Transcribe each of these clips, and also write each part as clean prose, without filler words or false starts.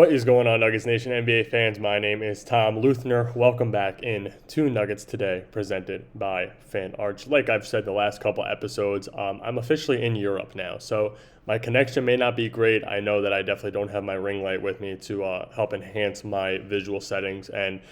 What is going on, Nuggets Nation, NBA fans? My name is Tom Leuthner. Welcome back in to Nuggets Today, presented by Fan Arch. Like I've said the last couple episodes, I'm officially in Europe now, so my connection may not be great. I know that I definitely don't have my ring light with me to help enhance my visual settings, and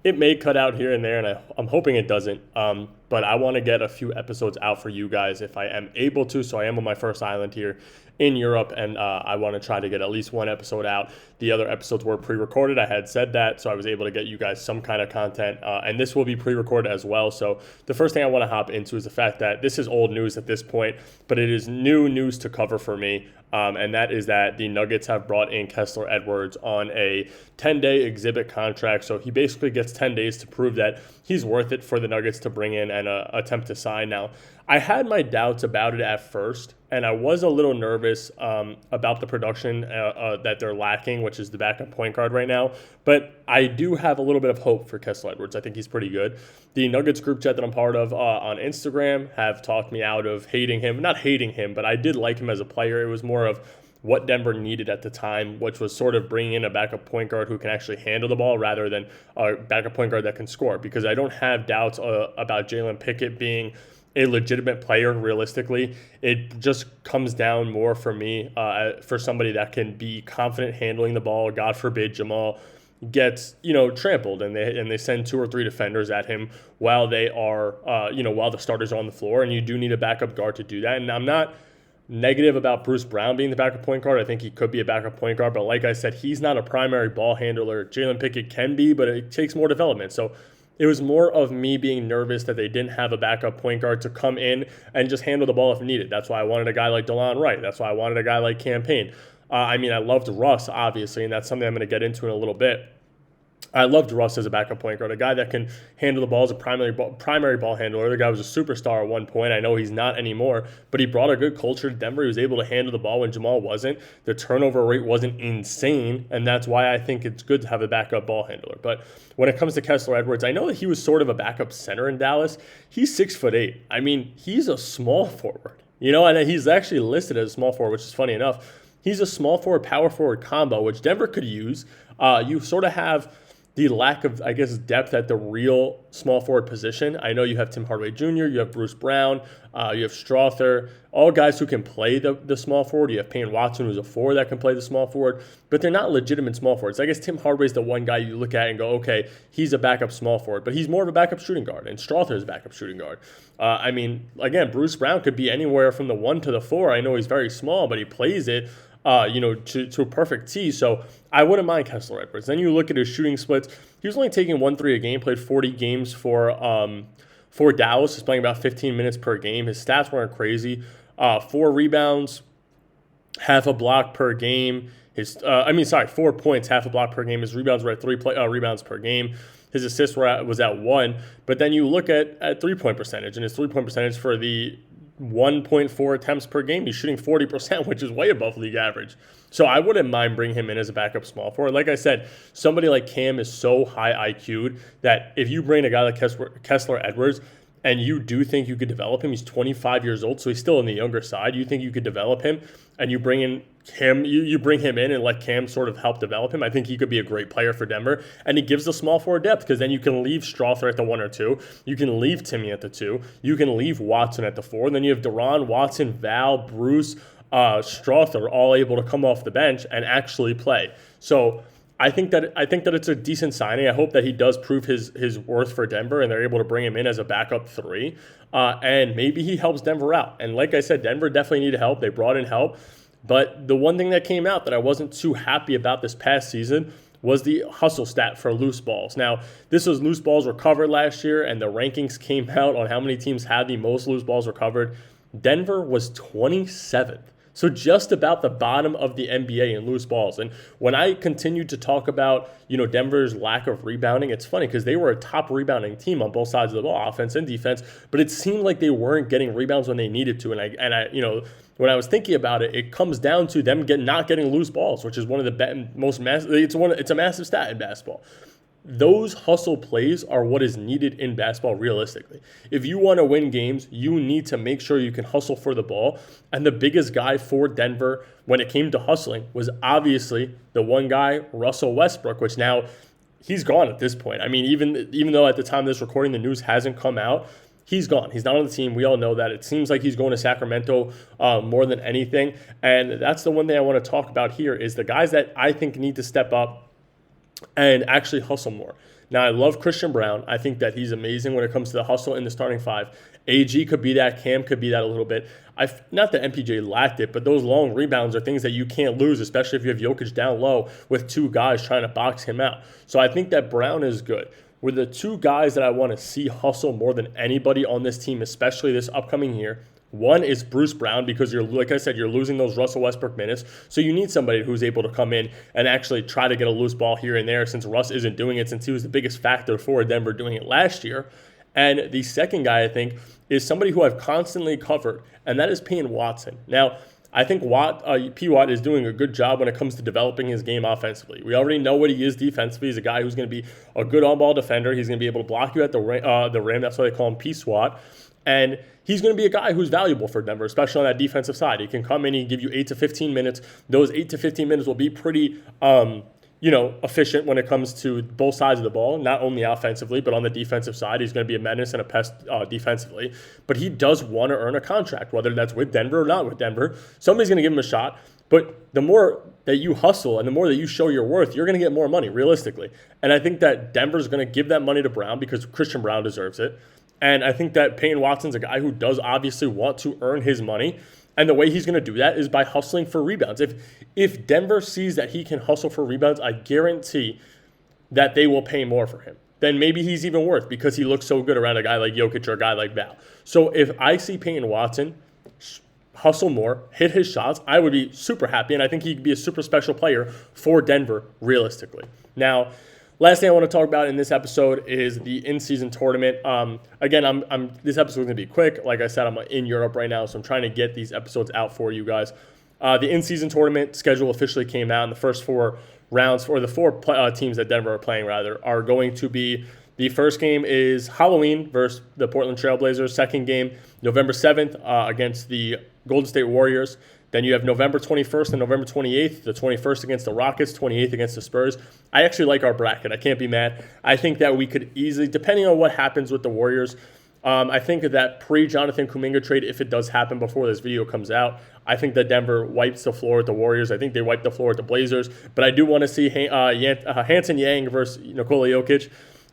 it may cut out here and there, and I'm hoping it doesn't. But I want to get a few episodes out for you guys if I am able to. So I am on my first island here in Europe, and I want to try to get at least one episode out. The other episodes were pre-recorded. I had said that, so I was able to get you guys some kind of content, and this will be pre-recorded as well. So the first thing I want to hop into is the fact that this is old news at this point, but it is new news to cover for me, and that is that the Nuggets have brought in Kessler Edwards on a 10-day exhibit contract. So he basically gets 10 days to prove that he's worth it for the Nuggets to bring in and attempt to sign. Now, I had my doubts about it at first, and I was a little nervous about the production that they're lacking, which is the backup point guard right now. But I do have a little bit of hope for Kessler Edwards. I think he's pretty good. The Nuggets group chat that I'm part of on Instagram have talked me out of hating him. Not hating him, but I did like him as a player. It was more of what Denver needed at the time, which was sort of bringing in a backup point guard who can actually handle the ball rather than a backup point guard that can score. Because I don't have doubts about Jalen Pickett being a legitimate player realistically. It just comes down more for me for somebody that can be confident handling the ball. God forbid Jamal gets trampled and they send two or three defenders at him while they are while the starters are on the floor, and you do need a backup guard to do that. And I'm not negative about Bruce Brown being the backup point guard. I think he could be a backup point guard, but like I said, he's not a primary ball handler. Jalen Pickett can be, but it takes more development. So it was more of me being nervous that they didn't have a backup point guard to come in and just handle the ball if needed. That's why I wanted a guy like DeLon Wright. That's why I wanted a guy like Cam Payne. I loved Russ, obviously, and that's something I'm going to get into in a little bit. I loved Russ as a backup point guard, a guy that can handle the ball as a primary ball handler. The guy was a superstar at one point. I know he's not anymore, but he brought a good culture to Denver. He was able to handle the ball when Jamal wasn't. The turnover rate wasn't insane, and that's why I think it's good to have a backup ball handler. But when it comes to Kessler Edwards, I know that he was sort of a backup center in Dallas. He's 6'8". He's a small forward, and he's actually listed as a small forward, which is funny enough. He's a small forward, power forward combo, which Denver could use. You sort of have the lack of, depth at the real small forward position. I know you have Tim Hardaway Jr., you have Bruce Brown, you have Strother, all guys who can play the small forward. You have Payne Watson, who's a forward that can play the small forward, but they're not legitimate small forwards. I guess Tim Hardaway's the one guy you look at and go, okay, he's a backup small forward, but he's more of a backup shooting guard, and Strother is a backup shooting guard. Again, Bruce Brown could be anywhere from the 1 to the 4. I know he's very small, but he plays it to a perfect tee. So I wouldn't mind Kessler Edwards. Then you look at his shooting splits. He was only taking 1-3 a game, played 40 games for Dallas. He's playing about 15 minutes per game. His stats weren't crazy. 4 rebounds, half a block per game. 4 points, half a block per game. His rebounds were at 3 rebounds per game. His assists was at 1. But then you look at 3-point percentage, and his 3-point percentage for the 1.4 attempts per game. He's shooting 40%, which is way above league average. So I wouldn't mind bringing him in as a backup small forward. Like I said, somebody like Cam is so high IQ'd that if you bring a guy like Kessler Edwards and you do think you could develop him, he's 25 years old, so he's still on the younger side. You think you could develop him, and you bring in him, you bring him in and let Cam sort of help develop him. I think he could be a great player for Denver, and he gives the small forward depth because then you can leave Strother at the 1 or 2. You can leave Timmy at the 2. You can leave Watson at the 4. And then you have Deron, Watson, Val, Bruce, Strother all able to come off the bench and actually play. So I think that it's a decent signing. I hope that he does prove his worth for Denver, and they're able to bring him in as a backup 3. And maybe he helps Denver out. And like I said, Denver definitely needed help. They brought in help. But the one thing that came out that I wasn't too happy about this past season was the hustle stat for loose balls. Now, this was loose balls recovered last year, and the rankings came out on how many teams had the most loose balls recovered. Denver was 27th. So just about the bottom of the NBA in loose balls. And when I continued to talk about, Denver's lack of rebounding, it's funny because they were a top rebounding team on both sides of the ball, offense and defense, but it seemed like they weren't getting rebounds when they needed to. And I when I was thinking about it, it comes down to them not getting loose balls, which is one of the most massive. It's a massive stat in basketball. those hustle plays are what is needed in basketball realistically. If you want to win games, you need to make sure you can hustle for the ball. And the biggest guy for Denver when it came to hustling was obviously the one guy, Russell Westbrook, which now he's gone at this point. I mean, even though at the time of this recording the news hasn't come out, he's gone. He's not on the team. We all know that. It seems like he's going to Sacramento more than anything. And that's the one thing I want to talk about here is the guys that I think need to step up and actually hustle more. Now, I love Christian Brown. I think that he's amazing when it comes to the hustle in the starting five. AG could be that. Cam could be that a little bit. Not that MPJ lacked it, but those long rebounds are things that you can't lose, especially if you have Jokic down low with two guys trying to box him out. So I think that Brown is good. With the two guys that I want to see hustle more than anybody on this team, especially this upcoming year, one is Bruce Brown because like I said, you're losing those Russell Westbrook minutes. So you need somebody who's able to come in and actually try to get a loose ball here and there since Russ isn't doing it, since he was the biggest factor for Denver doing it last year. And the second guy, I think, is somebody who I've constantly covered, and that is Payne Watson. Now, I think P. Watt is doing a good job when it comes to developing his game offensively. We already know what he is defensively. He's a guy who's going to be a good on-ball defender. He's going to be able to block you at the rim. That's why they call him P-Swat. And he's going to be a guy who's valuable for Denver, especially on that defensive side. He can come in and give you 8 to 15 minutes. Those 8 to 15 minutes will be pretty efficient when it comes to both sides of the ball, not only offensively, but on the defensive side. He's going to be a menace and a pest defensively. But he does want to earn a contract, whether that's with Denver or not with Denver. Somebody's going to give him a shot. But the more that you hustle and the more that you show your worth, you're going to get more money, realistically. And I think that Denver's going to give that money to Brown because Christian Brown deserves it. And I think that Payne Watson's a guy who does obviously want to earn his money. And the way he's going to do that is by hustling for rebounds. If Denver sees that he can hustle for rebounds, I guarantee that they will pay more for him. Then maybe he's even worth because he looks so good around a guy like Jokic or a guy like Val. So if I see Payne Watson hustle more, hit his shots, I would be super happy. And I think he could be a super special player for Denver realistically. Now, last thing I want to talk about in this episode is the in-season tournament. Again, this episode is going to be quick. Like I said, I'm in Europe right now, so I'm trying to get these episodes out for you guys. The in-season tournament schedule officially came out, and the first 4 rounds, or the 4 teams that Denver are playing, rather, are going to be the first game is Halloween versus the Portland Trailblazers. Second game, November 7th against the Golden State Warriors. Then you have November 21st and November 28th, the 21st against the Rockets, 28th against the Spurs. I actually like our bracket. I can't be mad. I think that we could easily, depending on what happens with the Warriors, I think that pre-Jonathan Kuminga trade, if it does happen before this video comes out, I think that Denver wipes the floor with the Warriors. I think they wipe the floor with the Blazers. But I do want to see Hanson Yang versus Nikola Jokic.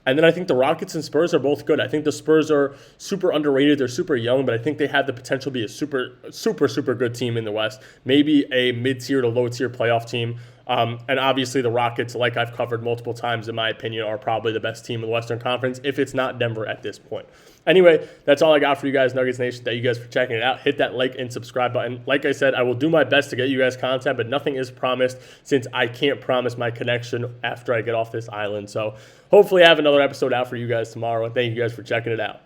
And then I think the Rockets and Spurs are both good. I think the Spurs are super underrated. They're super young, but I think they have the potential to be a super, super, super good team in the West. Maybe a mid-tier to low-tier playoff team. And obviously the Rockets, like I've covered multiple times, in my opinion, are probably the best team in the Western Conference, if it's not Denver at this point. Anyway, that's all I got for you guys, Nuggets Nation. Thank you guys for checking it out. Hit that like and subscribe button. Like I said, I will do my best to get you guys content, but nothing is promised since I can't promise my connection after I get off this island. So hopefully I have another episode out for you guys tomorrow. And thank you guys for checking it out.